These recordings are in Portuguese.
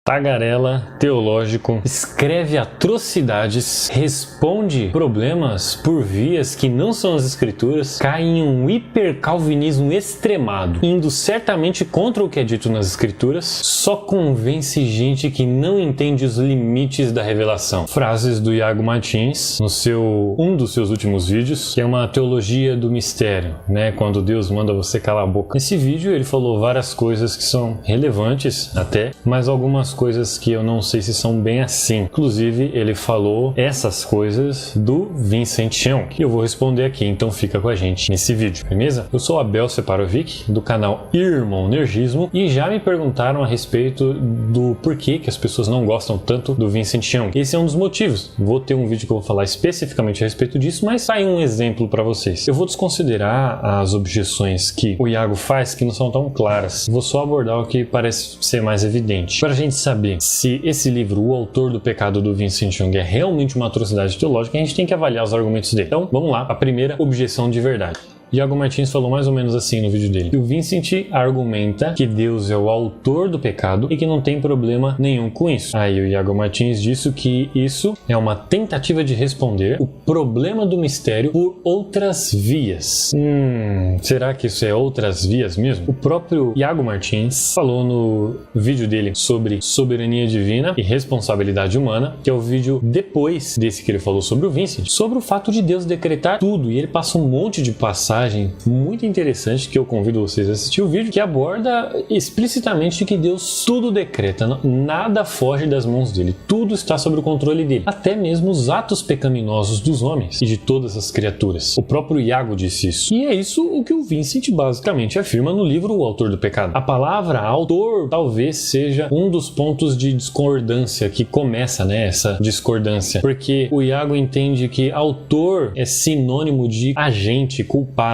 Tagarela teológico, escreve atrocidades, responde problemas por vias que não são as escrituras, cai em um hipercalvinismo extremado, indo certamente contra o que é dito nas escrituras, só convence gente que não entende os limites da revelação. Frases do Iago Martins, no um dos seus últimos vídeos, que é uma teologia do mistério, né? Quando Deus manda você calar a boca. Nesse vídeo ele falou várias coisas que são relevantes até, mas algumas coisas que eu não sei se são bem assim. Inclusive, ele falou essas coisas do Vincent Young, que eu vou responder aqui, então fica com a gente nesse vídeo, beleza? Eu sou Abel Separovic, do canal Irmão Nergismo, e já me perguntaram a respeito do porquê que as pessoas não gostam tanto do Vincent Young. Esse é um dos motivos. Vou ter um vídeo que eu vou falar especificamente a respeito disso, mas tá aí um exemplo para vocês. Eu vou desconsiderar as objeções que o Iago faz, que não são tão claras. Vou só abordar o que parece ser mais evidente. Para a gente saber se esse livro, O Autor do Pecado, do Vincent Young, é realmente uma atrocidade teológica, a gente tem que avaliar os argumentos dele. Então, vamos lá, a primeira objeção de verdade. Iago Martins falou mais ou menos assim no vídeo dele. O Vincent argumenta que Deus é o autor do pecado e que não tem problema nenhum com isso. Aí o Iago Martins disse que isso é uma tentativa de responder o problema do mistério por outras vias. Será que isso é outras vias mesmo? O próprio Iago Martins falou no vídeo dele sobre soberania divina e responsabilidade humana, que é o vídeo depois desse que ele falou sobre o Vincent, sobre o fato de Deus decretar tudo, e ele passa um monte de passagens muito interessante que eu convido vocês a assistir o vídeo, que aborda explicitamente que Deus tudo decreta, nada foge das mãos dele, tudo está sob o controle dele, até mesmo os atos pecaminosos dos homens e de todas as criaturas. O próprio Iago disse isso, e é isso o que o Vincent basicamente afirma no livro O Autor do Pecado. A palavra autor talvez seja um dos pontos de discordância que começa, né, essa discordância, porque o Iago entende que autor é sinônimo de agente, culpado.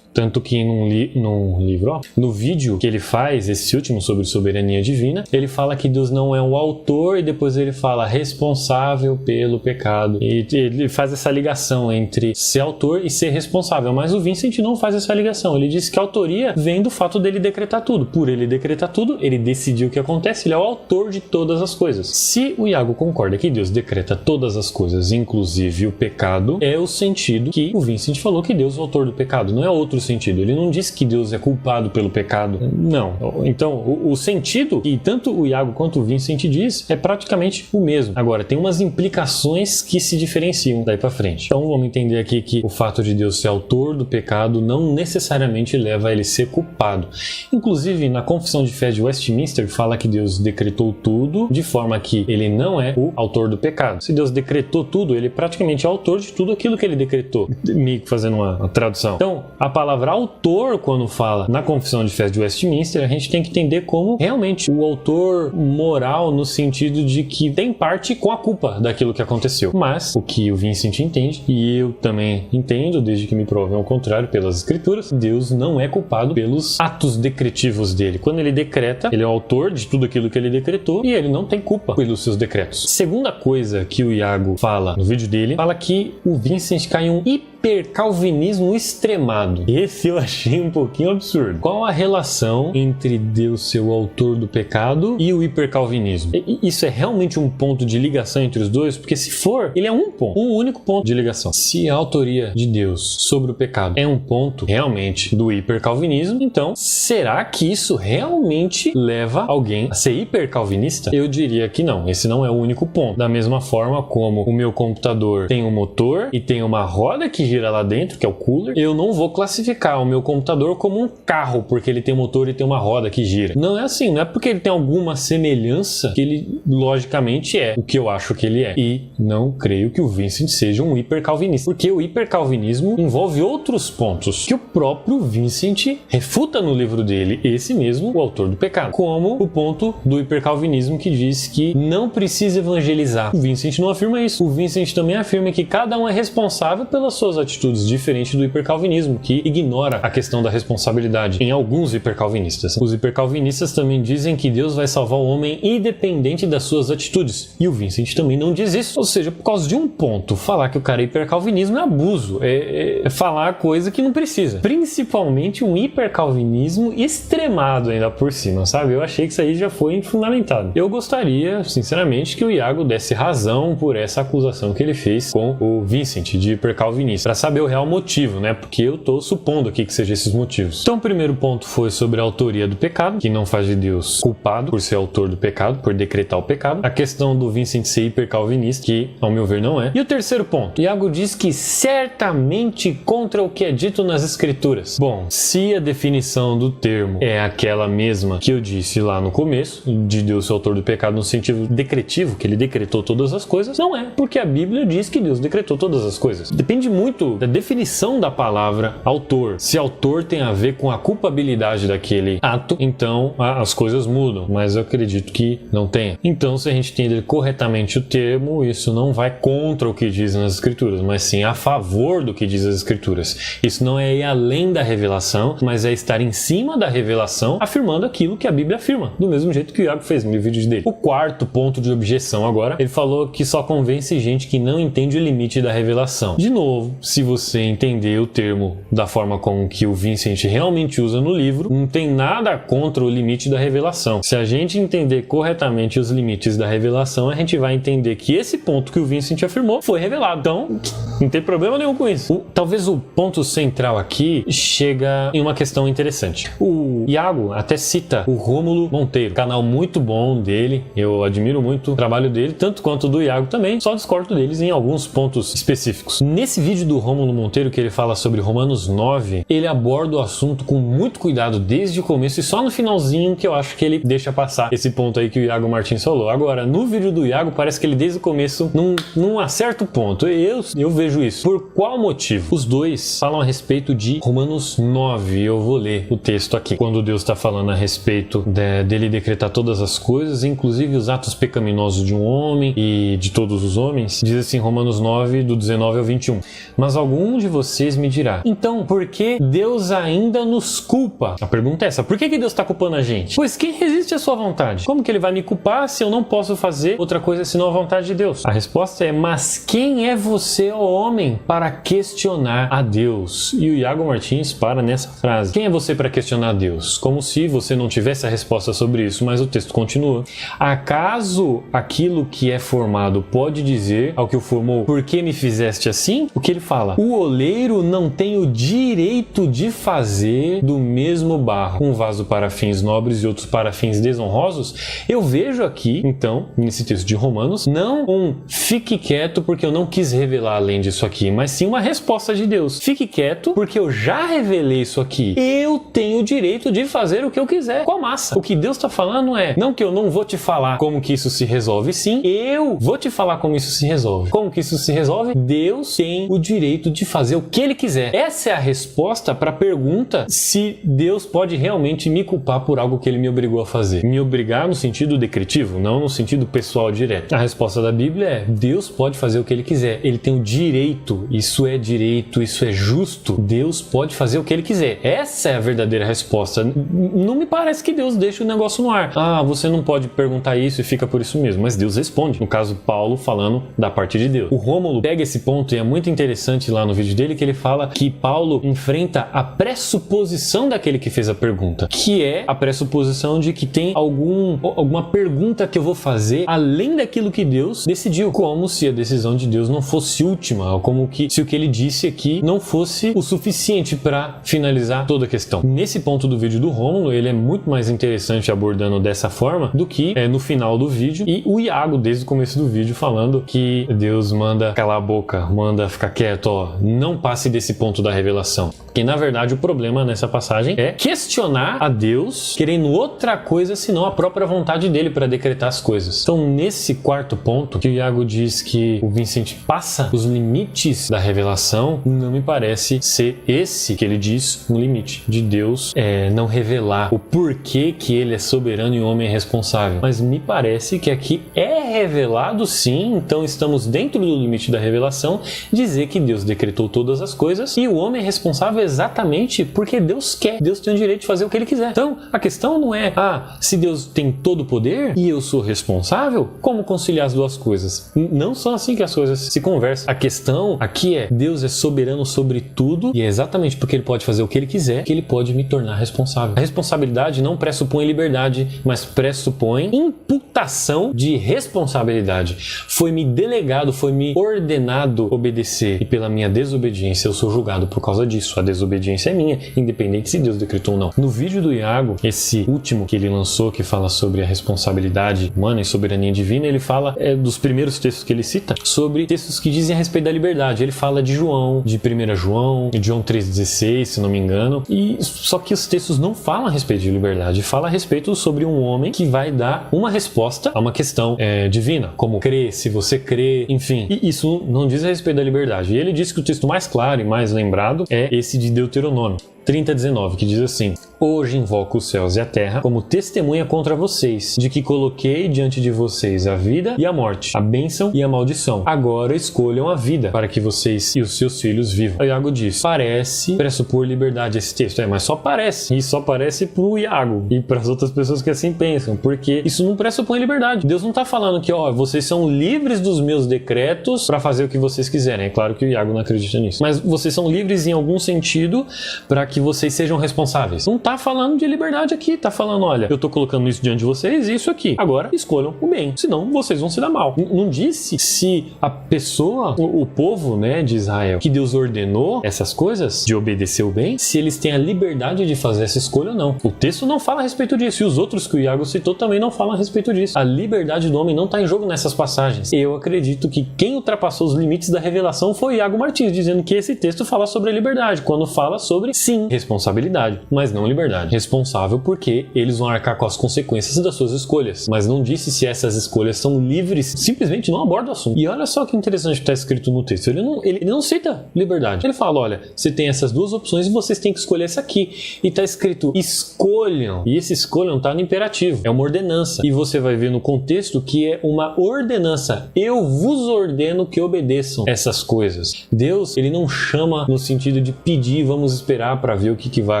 Tanto que num livro, no vídeo que ele faz, esse último sobre soberania divina, ele fala que Deus não é o autor e depois ele fala responsável pelo pecado. E ele faz essa ligação entre ser autor e ser responsável, mas o Vincent não faz essa ligação. Ele diz que a autoria vem do fato dele decretar tudo. Por ele decretar tudo, ele decidiu o que acontece, ele é o autor de todas as coisas. Se o Iago concorda que Deus decreta todas as coisas, inclusive o pecado, é o sentido que o Vincent falou que Deus é o autor do pecado, não é outro sentido. Ele não diz que Deus é culpado pelo pecado. Não. Então, o sentido que tanto o Iago quanto o Vincent diz é praticamente o mesmo. Agora, tem umas implicações que se diferenciam daí pra frente. Então, vamos entender aqui que o fato de Deus ser autor do pecado não necessariamente leva a ele ser culpado. Inclusive, na Confissão de Fé de Westminster, fala que Deus decretou tudo de forma que ele não é o autor do pecado. Se Deus decretou tudo, ele praticamente é autor de tudo aquilo que ele decretou. Me fazendo uma tradução. Então, a palavra autor, quando fala na Confissão de Fé de Westminster, a gente tem que entender como realmente o autor moral, no sentido de que tem parte com a culpa daquilo que aconteceu. Mas o que o Vincent entende, e eu também entendo, desde que me provem ao contrário pelas escrituras, Deus não é culpado pelos atos decretivos dele. Quando ele decreta, ele é o autor de tudo aquilo que ele decretou e ele não tem culpa pelos seus decretos. Segunda coisa que o Iago fala no vídeo dele, fala que o Vincent cai em um hipercalvinismo extremado. Esse eu achei um pouquinho absurdo. Qual a relação entre Deus ser o autor do pecado e o hipercalvinismo? Isso é realmente um ponto de ligação entre os dois? Porque se for, ele é um ponto, um único ponto de ligação. Se a autoria de Deus sobre o pecado é um ponto realmente do hipercalvinismo, então será que isso realmente leva alguém a ser hipercalvinista? Eu diria que não. Esse não é o único ponto. Da mesma forma como o meu computador tem um motor e tem uma roda que gira lá dentro, que é o cooler, eu não vou classificar o meu computador como um carro porque ele tem motor e tem uma roda que gira. Não é assim, não é porque ele tem alguma semelhança que ele logicamente é o que eu acho que ele é. E não creio que o Vincent seja um hipercalvinista, porque o hipercalvinismo envolve outros pontos que o próprio Vincent refuta no livro dele, esse mesmo, o autor do pecado, como o ponto do hipercalvinismo que diz que não precisa evangelizar. O Vincent não afirma isso. O Vincent também afirma que cada um é responsável pelas suas algumas atitudes diferentes do hipercalvinismo, que ignora a questão da responsabilidade em alguns hipercalvinistas. Os hipercalvinistas também dizem que Deus vai salvar o homem independente das suas atitudes. E o Vincent também não diz isso. Ou seja, por causa de um ponto, falar que o cara é hipercalvinismo é abuso. É falar coisa que não precisa. Principalmente um hipercalvinismo extremado ainda por cima, sabe? Eu achei que isso aí já foi fundamentado. Eu gostaria, sinceramente, que o Iago desse razão por essa acusação que ele fez com o Vincent de hipercalvinista, para saber o real motivo, né? Porque eu tô supondo aqui que sejam esses motivos. Então, o primeiro ponto foi sobre a autoria do pecado, que não faz de Deus culpado por ser autor do pecado, por decretar o pecado. A questão do Vincent ser hipercalvinista, que ao meu ver não é. E o terceiro ponto, Iago diz que certamente contra o que é dito nas escrituras. Bom, se a definição do termo é aquela mesma que eu disse lá no começo, de Deus ser autor do pecado no sentido decretivo, que ele decretou todas as coisas, não é, porque a Bíblia diz que Deus decretou todas as coisas. Depende muito da definição da palavra autor. Se autor tem a ver com a culpabilidade daquele ato, então as coisas mudam, mas eu acredito que não tenha. Então, se a gente entender corretamente o termo, isso não vai contra o que diz nas escrituras, mas sim a favor do que diz as escrituras. Isso não é ir além da revelação, mas é estar em cima da revelação, afirmando aquilo que a Bíblia afirma, do mesmo jeito que o Iago fez no vídeo dele. O quarto ponto de objeção agora, ele falou que só convence gente que não entende o limite da revelação. De novo, se você entender o termo da forma como que o Vincent realmente usa no livro, não tem nada contra o limite da revelação. Se a gente entender corretamente os limites da revelação, a gente vai entender que esse ponto que o Vincent afirmou foi revelado. Então, não tem problema nenhum com isso. Talvez o ponto central aqui chega em uma questão interessante. O Iago até cita o Rômulo Monteiro, canal muito bom dele, eu admiro muito o trabalho dele, tanto quanto do Iago também, só discordo deles em alguns pontos específicos. Nesse vídeo do Rômulo Monteiro, que ele fala sobre Romanos 9, ele aborda o assunto com muito cuidado desde o começo e só no finalzinho que eu acho que ele deixa passar esse ponto aí que o Iago Martins falou. Agora, no vídeo do Iago, parece que ele desde o começo não acerta o ponto. Eu vejo isso. Por qual motivo? Os dois falam a respeito de Romanos 9. Eu vou ler o texto aqui. Quando Deus está falando a respeito dele decretar todas as coisas, inclusive os atos pecaminosos de um homem e de todos os homens, diz assim Romanos 9, do 19 ao 21. Mas algum de vocês me dirá, então, por que Deus ainda nos culpa? A pergunta é essa, por que Deus está culpando a gente? Pois quem resiste à sua vontade? Como que ele vai me culpar se eu não posso fazer outra coisa senão a vontade de Deus? A resposta é, mas quem é você, ó homem, para questionar a Deus? E o Iago Martins para nessa frase. Quem é você para questionar a Deus? Como se você não tivesse a resposta sobre isso, mas o texto continua. Acaso aquilo que é formado pode dizer ao que o formou, por que me fizeste assim? O que ele fala? O oleiro não tem o direito de fazer do mesmo barro um vaso para fins nobres e outros para fins desonrosos? Eu vejo aqui, então, nesse texto de Romanos, não um fique quieto porque eu não quis revelar além disso aqui, mas sim uma resposta de Deus. Fique quieto porque eu já revelei isso aqui. Eu tenho o direito de fazer o que eu quiser com a massa. O que Deus está falando é, não que eu não vou te falar como que isso se resolve, sim, eu vou te falar como isso se resolve. Como que isso se resolve? Deus tem o direito de fazer o que ele quiser. Essa é a resposta para a pergunta se Deus pode realmente me culpar por algo que ele me obrigou a fazer. Me obrigar no sentido decretivo, não no sentido pessoal direto. A resposta da Bíblia é, Deus pode fazer o que ele quiser. Ele tem o direito, isso é justo. Deus pode fazer o que ele quiser. Essa é a verdadeira resposta. Não me parece que Deus deixa o negócio no ar. Ah, você não pode perguntar isso e fica por isso mesmo. Mas Deus responde. No caso, Paulo falando da parte de Deus. O Rômulo pega esse ponto e é muito interessante lá no vídeo dele que ele fala que Paulo enfrenta a pressuposição daquele que fez a pergunta, que é a pressuposição de que tem alguma pergunta que eu vou fazer além daquilo que Deus decidiu, como se a decisão de Deus não fosse última, ou como que se o que ele disse aqui não fosse o suficiente para finalizar toda a questão. Nesse ponto do vídeo do Rômulo, ele é muito mais interessante abordando dessa forma do que no final do vídeo, e o Iago desde o começo do vídeo falando que Deus manda calar a boca, manda ficar quieto, ó, não passe desse ponto da revelação. Que na verdade o problema nessa passagem é questionar a Deus querendo outra coisa senão a própria vontade dele para decretar as coisas. Então nesse quarto ponto que o Iago diz que o Vincent passa os limites da revelação, não me parece ser esse que ele diz um limite de Deus não revelar o porquê que ele é soberano e o homem é responsável. Mas me parece que aqui é revelado sim, então estamos dentro do limite da revelação, dizer que Deus decretou todas as coisas e o homem é responsável exatamente porque Deus quer. Deus tem o direito de fazer o que ele quiser. Então, a questão não é, se Deus tem todo o poder e eu sou responsável, como conciliar as duas coisas? Não são assim que as coisas se conversam. A questão aqui é, Deus é soberano sobre tudo e é exatamente porque ele pode fazer o que ele quiser que ele pode me tornar responsável. A responsabilidade não pressupõe liberdade, mas pressupõe imputação de responsabilidade. Foi-me delegado, foi-me ordenado obedecer e pela minha desobediência eu sou julgado por causa disso. A desobediência é minha, independente se Deus decretou ou não. No vídeo do Iago, esse último que ele lançou, que fala sobre a responsabilidade humana e soberania divina, ele fala dos primeiros textos que ele cita, sobre textos que dizem a respeito da liberdade. Ele fala de João, de 1 João, de João 3,16, se não me engano, e só que os textos não falam a respeito de liberdade, fala a respeito sobre um homem que vai dar uma resposta a uma questão divina, como crer, se você crê, enfim. E isso não diz a respeito da liberdade. E ele diz que o texto mais claro e mais lembrado é esse de Deuteronômio 30:19, que diz assim: hoje invoco os céus e a terra como testemunha contra vocês, de que coloquei diante de vocês a vida e a morte, a bênção e a maldição. Agora escolham a vida, para que vocês e os seus filhos vivam. Iago diz, parece pressupor liberdade esse texto, mas só parece, e só parece pro Iago e para as outras pessoas que assim pensam, porque isso não pressupõe liberdade. Deus não está falando que, vocês são livres dos meus decretos para fazer o que vocês quiserem. É claro que o Iago não acredita nisso, mas vocês são livres em algum sentido para que vocês sejam responsáveis. Não tá falando de liberdade aqui, tá falando, olha, eu tô colocando isso diante de vocês e isso aqui. Agora escolham o bem, senão vocês vão se dar mal. Não disse se a pessoa, o povo, de Israel, que Deus ordenou essas coisas, de obedecer o bem, se eles têm a liberdade de fazer essa escolha ou não. O texto não fala a respeito disso, e os outros que o Iago citou também não falam a respeito disso. A liberdade do homem não tá em jogo nessas passagens. Eu acredito que quem ultrapassou os limites da revelação foi Iago Martins, dizendo que esse texto fala sobre a liberdade, quando fala sobre, sim, responsabilidade, mas não liberdade. Responsável porque eles vão arcar com as consequências das suas escolhas, mas não disse se essas escolhas são livres, simplesmente não aborda o assunto. E olha só que interessante que está escrito no texto, ele não cita liberdade. Ele fala, olha, você tem essas duas opções e vocês têm que escolher essa aqui. E está escrito, escolham. E esse escolham está no imperativo, é uma ordenança. E você vai ver no contexto que é uma ordenança. Eu vos ordeno que obedeçam essas coisas. Deus, ele não chama no sentido de pedir, vamos esperar para ver o que vai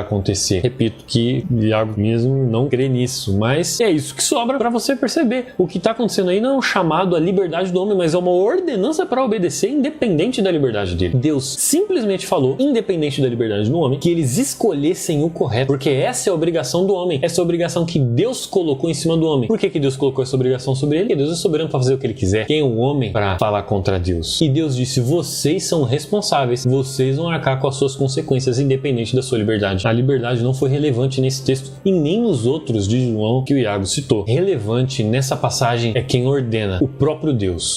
acontecer. Repito que Iago mesmo não crê nisso, mas é isso que sobra para você perceber. O que está acontecendo aí não é um chamado à liberdade do homem, mas é uma ordenança para obedecer independente da liberdade dele. Deus simplesmente falou, independente da liberdade do homem, que eles escolhessem o correto, porque essa é a obrigação do homem, essa é a obrigação que Deus colocou em cima do homem. Por que Deus colocou essa obrigação sobre ele? Porque Deus é soberano para fazer o que ele quiser. Quem é o homem para falar contra Deus? E Deus disse, vocês são responsáveis, vocês vão arcar com as suas consequências independente da sua liberdade. A liberdade não foi relevante nesse texto e nem nos outros de João que o Iago citou. Relevante nessa passagem é quem ordena, o próprio Deus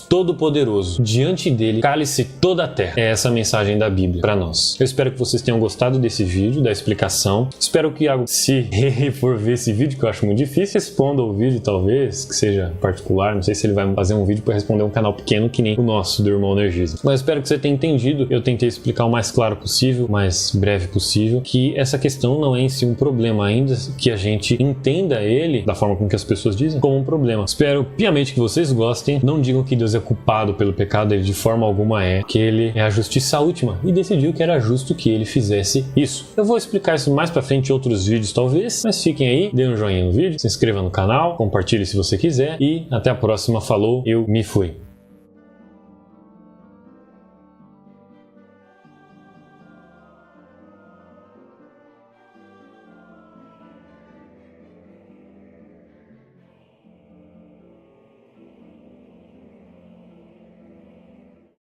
Todo-Poderoso. Diante dele, cale-se toda a terra. É essa a mensagem da Bíblia para nós. Eu espero que vocês tenham gostado desse vídeo, da explicação. Espero que o Iago, se ele for ver esse vídeo, que eu acho muito difícil, responda o vídeo talvez, que seja particular. Não sei se ele vai fazer um vídeo para responder um canal pequeno que nem o nosso, do Irmão Energiza. Mas espero que você tenha entendido. Eu tentei explicar o mais claro possível, mais breve possível, que essa questão não é em si um problema, ainda que a gente entenda ele, da forma como que as pessoas dizem, como um problema. Espero piamente que vocês gostem. Não digam que Deus é culpado pelo pecado, ele de forma alguma é, que ele é a justiça última e decidiu que era justo que ele fizesse isso. Eu vou explicar isso mais pra frente em outros vídeos talvez, mas fiquem aí, dê um joinha no vídeo, se inscreva no canal, compartilhe se você quiser e até a próxima. Falou, eu me fui.